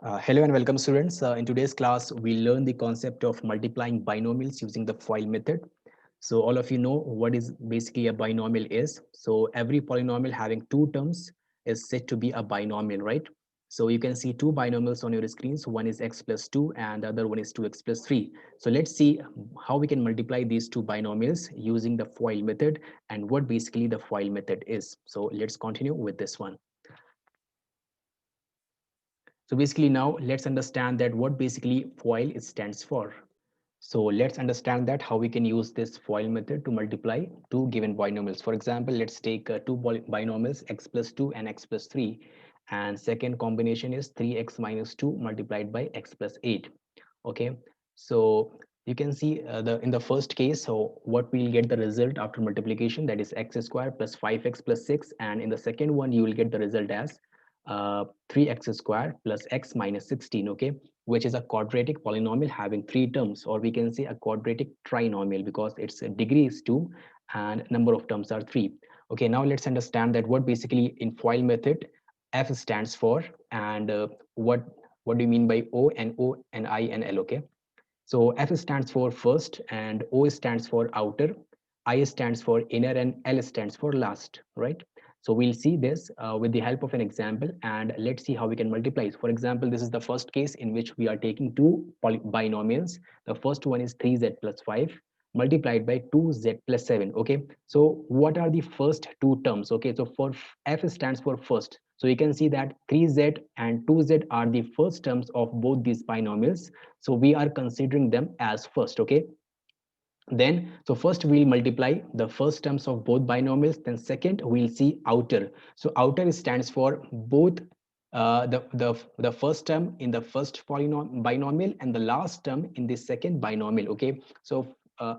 Hello and welcome students. In today's class, we learn the concept of multiplying binomials using the FOIL method. So all of you know what is basically a binomial is. So every polynomial having two terms is said to be a binomial, right? So you can see two binomials on your screens. One is x plus 2 and the other one is 2x plus 3. So let's see how we can multiply these two binomials using the FOIL method and what basically the FOIL method is. So let's continue with this one. So basically now let's understand that what basically FOIL stands for. So let's understand that how we can use this FOIL method to multiply two given binomials. For example, let's take two binomials x plus 2 and x plus 3, and second combination is 3x minus 2 multiplied by x plus 8. Okay, so you can see the in the first case, so what we'll get the result after multiplication, that is x square plus 5x plus 6, and in the second one you will get the result as 3x square plus x minus 16. Okay, which is a quadratic polynomial having three terms, or we can say a quadratic trinomial because its degree is 2 and number of terms are 3. Okay, now let's understand that what basically in FOIL method f stands for, and what do you mean by O and I and L. Okay, so F stands for first and O stands for outer, I stands for inner, and L stands for last, right? So we'll see this with the help of an example, and let's see how we can multiply it. For example, this is the first case in which we are taking two binomials. The first one is 3z plus 5 multiplied by 2z plus 7. Okay, so what are the first two terms? Okay, so for F stands for first, so you can see that 3z and 2z are the first terms of both these binomials, so we are considering them as first. Okay, then so first we'll multiply the first terms of both binomials, then second we'll see outer. So outer stands for both the first term in the first binomial and the last term in the second binomial. Okay, so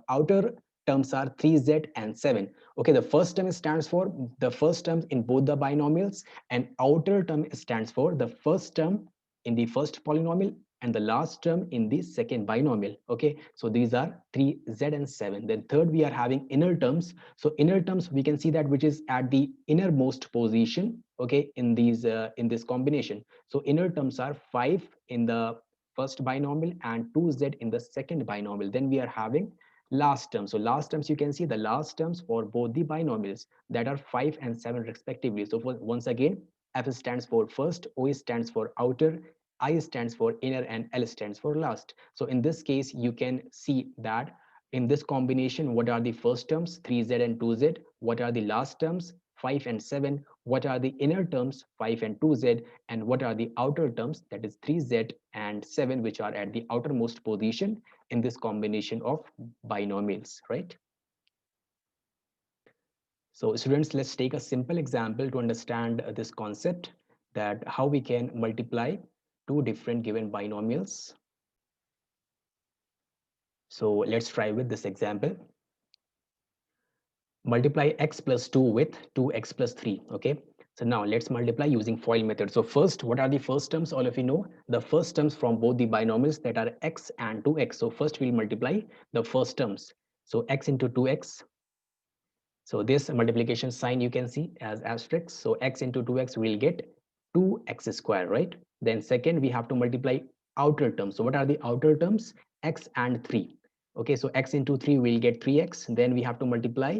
outer terms are 3z and 7. Okay, the first term stands for the first term in both the binomials, and outer term stands for the first term in the first polynomial and the last term in the second binomial. Okay, so these are 3z and 7. Then third we are having inner terms. So inner terms, we can see that which is at the innermost position, okay, in these in this combination. So inner terms are 5 in the first binomial and 2z in the second binomial. Then we are having last terms. So last terms, you can see the last terms for both the binomials, that are 5 and 7 respectively. So once again, F stands for first, O stands for outer, I stands for inner, and L stands for last. So in this case, you can see that in this combination, what are the first terms, 3z and 2z? What are the last terms, 5 and 7? What are the inner terms, 5 and 2z? And what are the outer terms, that is 3z and 7, which are at the outermost position in this combination of binomials, right? So students, let's take a simple example to understand this concept, that how we can multiply two different given binomials. So let's try with this example. Multiply x plus 2 with 2x plus 3. Okay, so now let's multiply using FOIL method. So first, what are the first terms? All of you know the first terms from both the binomials, that are x and 2x. So first we'll multiply the first terms. So x into 2x. So this multiplication sign you can see as asterisk. So x into 2x will get 2x square, right? Then second we have to multiply outer terms. So what are the outer terms? X and 3. Okay, so x into 3 will get 3x. Then we have to multiply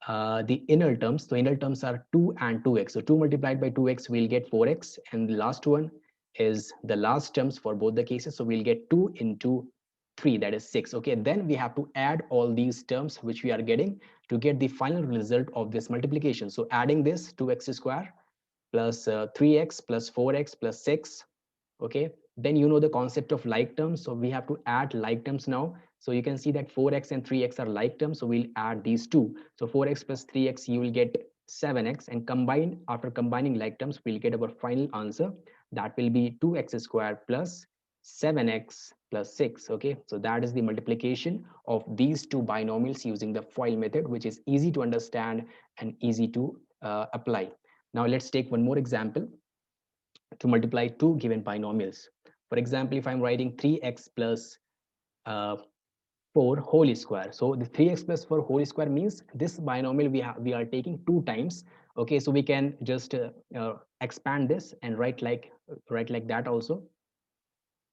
the inner terms. So inner terms are 2 and 2x. So 2 multiplied by 2x will get 4x, and the last one is the last terms for both the cases. So we'll get 2 into 3, that is 6. Okay, then we have to add all these terms which we are getting to get the final result of this multiplication. So adding this, 2x square plus 3x plus 4x plus 6. Okay, then you know the concept of like terms, so we have to add like terms now. So you can see that 4x and 3x are like terms, so we'll add these two. So 4x plus 3x, you will get 7x, and combined, after combining like terms, we'll get our final answer, that will be 2x squared plus 7x plus 6. Okay, so that is the multiplication of these two binomials using the FOIL method, which is easy to understand and easy to apply. Now let's take one more example to multiply two given binomials. For example, if I'm writing 3x plus 4 whole square. So the 3x plus 4 whole square means this binomial we are taking two times. Okay, so we can just expand this and write like that also.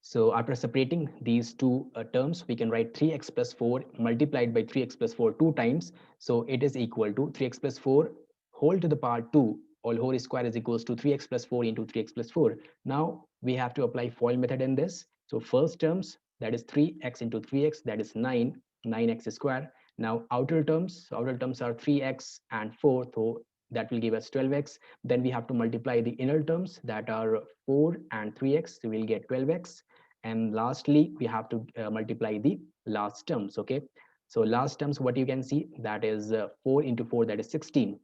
So after separating these two terms, we can write 3x plus 4 multiplied by 3x plus 4 two times. So it is equal to 3x plus 4 whole to the power 2 all whole square is equals to 3x plus 4 into 3x plus 4. Now we have to apply FOIL method in this. So first terms, that is 3x into 3x, that is 9x square. Now outer terms are 3x and 4, so that will give us 12x. Then we have to multiply the inner terms that are 4 and 3x, so we'll get 12x. And lastly we have to multiply the last terms. Okay, so last terms, what you can see, that is 4 into 4, that is 16.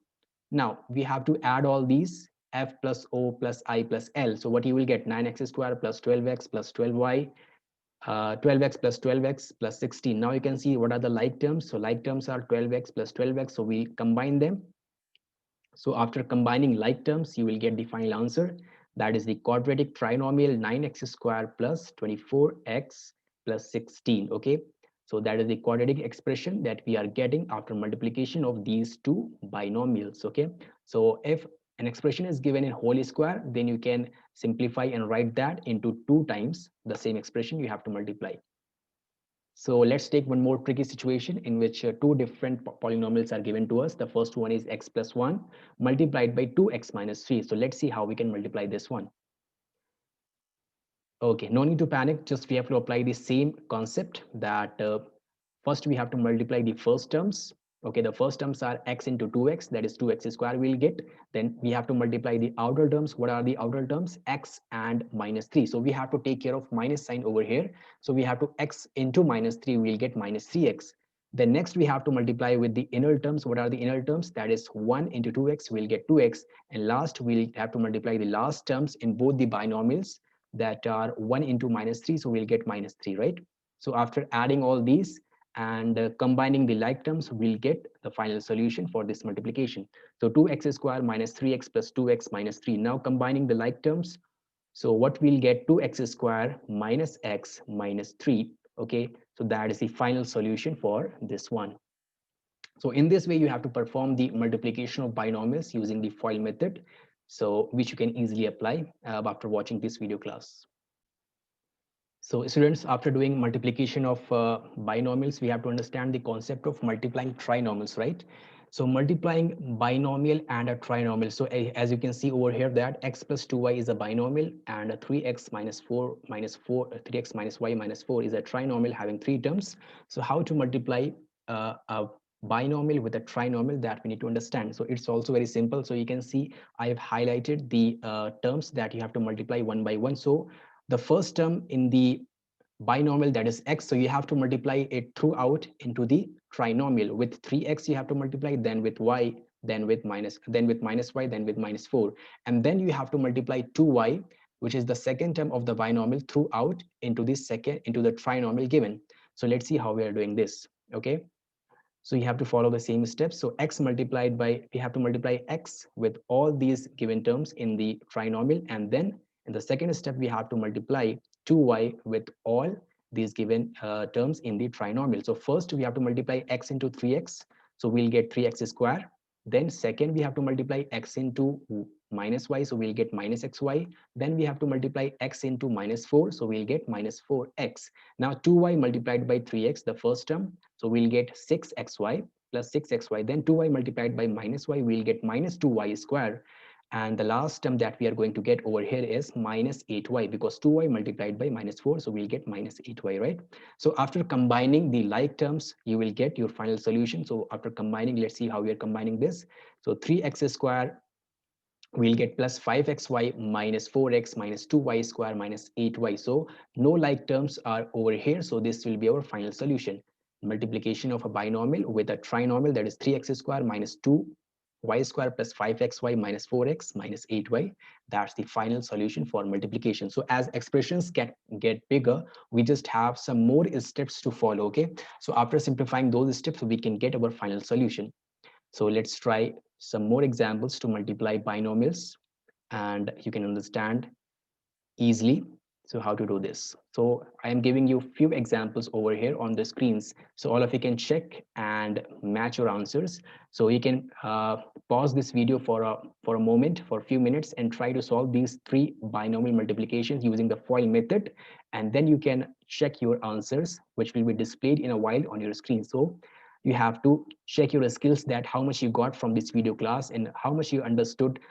Now we have to add all these f plus o plus I plus l. So what you will get, 9x square plus 12x plus 12y, 12x plus 12x plus 16. Now you can see what are the like terms. So like terms are 12x plus 12x, so we combine them. So after combining like terms, you will get the final answer. That is the quadratic trinomial 9x square plus 24x plus 16. Okay, so that is the quadratic expression that we are getting after multiplication of these two binomials. Okay, so if an expression is given in whole square, then you can simplify and write that into 2 times the same expression you have to multiply. So let's take one more tricky situation in which two different polynomials are given to us. The first one is x plus 1 multiplied by 2x minus 3. So let's see how we can multiply this one. Okay, no need to panic. Just we have to apply the same concept that first we have to multiply the first terms. Okay, the first terms are x into 2x, that is 2x square we'll get. Then we have to multiply the outer terms. What are the outer terms? X and minus 3. So we have to take care of minus sign over here. So we have to x into minus 3, we'll get minus 3x. Then next we have to multiply with the inner terms. What are the inner terms? That is 1 into 2x, we'll get 2x. And last we'll have to multiply the last terms in both the binomials that are 1 into minus 3, so we'll get minus 3, right? So after adding all these and combining the like terms, we'll get the final solution for this multiplication. So 2x square minus 3x plus 2x minus 3. Now combining the like terms, so what we'll get, 2x square minus x minus 3. Okay, so that is the final solution for this one. So in this way, you have to perform the multiplication of binomials using the FOIL method, so which you can easily apply after watching this video class. So students, after doing multiplication of binomials, we have to understand the concept of multiplying trinomials, right? So multiplying binomial and a trinomial. So as you can see over here that x plus 2y is a binomial and a 3x minus 4 minus 4, 3x minus y minus 4 is a trinomial having 3 terms. So how to multiply a binomial with a trinomial, that we need to understand. So it's also very simple. So you can see I have highlighted the terms that you have to multiply one by one. So the first term in the binomial, that is x, so you have to multiply it throughout into the trinomial. With 3x you have to multiply, then with y, then with minus y, then with minus 4, and then you have to multiply 2y, which is the second term of the binomial, throughout into the trinomial given. So let's see how we are doing this. Okay, so you have to follow the same steps. So x multiplied by, we have to multiply x with all these given terms in the trinomial, and then in the second step we have to multiply 2y with all these given terms in the trinomial. So first we have to multiply x into 3x, so we'll get 3x square. Then second we have to multiply x into minus y, so we'll get minus xy. Then we have to multiply x into minus 4, so we'll get minus 4x. Now 2y multiplied by 3x, the first term, so we'll get 6xy plus 6xy. Then 2y multiplied by minus y, we'll get minus 2y square. And the last term that we are going to get over here is minus 8y, because 2y multiplied by minus 4, so we'll get minus 8y, right? So after combining the like terms, you will get your final solution. So after combining, let's see how we are combining this. So 3x square, we'll get plus 5xy minus 4x minus 2y square minus 8y. So no like terms are over here, so this will be our final solution. Multiplication of a binomial with a trinomial, that is 3x square minus 2y square plus 5xy minus 4x minus 8y. That's the final solution for multiplication. So as expressions get bigger, we just have some more steps to follow. Okay, so after simplifying those steps, we can get our final solution. So let's try some more examples to multiply binomials and you can understand easily. So how to do this? So I am giving you few examples over here on the screens. So all of you can check and match your answers. So you can pause this video for a moment, for a few minutes, and try to solve these three binomial multiplications using the FOIL method. And then you can check your answers, which will be displayed in a while on your screen. So you have to check your skills, that how much you got from this video class and how much you understood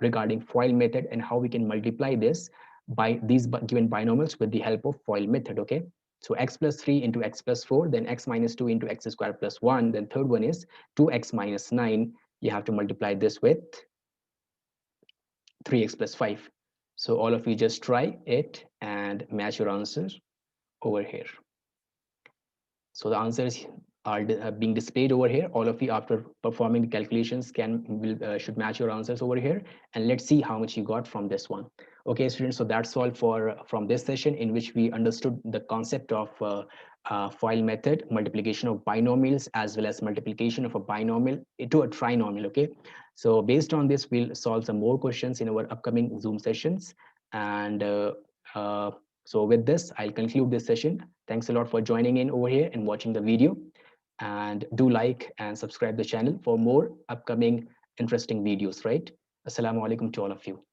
regarding FOIL method and how we can multiply this by these given binomials with the help of FOIL method. Okay, so x plus 3 into x plus 4, then x minus 2 into x squared plus 1, then third one is 2x minus 9. You have to multiply this with 3x plus 5. So all of you just try it and match your answers over here. So the answers are being displayed over here. All of you, after performing the calculations, should match your answers over here, and let's see how much you got from this one. Okay, students. So that's all for from this session, in which we understood the concept of FOIL method, multiplication of binomials, as well as multiplication of a binomial into a trinomial. Okay, so based on this, we'll solve some more questions in our upcoming Zoom sessions, and uh, so with this, I'll conclude this session. Thanks a lot for joining in over here and watching the video. And do like and subscribe the channel for more upcoming interesting videos, right? Assalamu alaikum to all of you.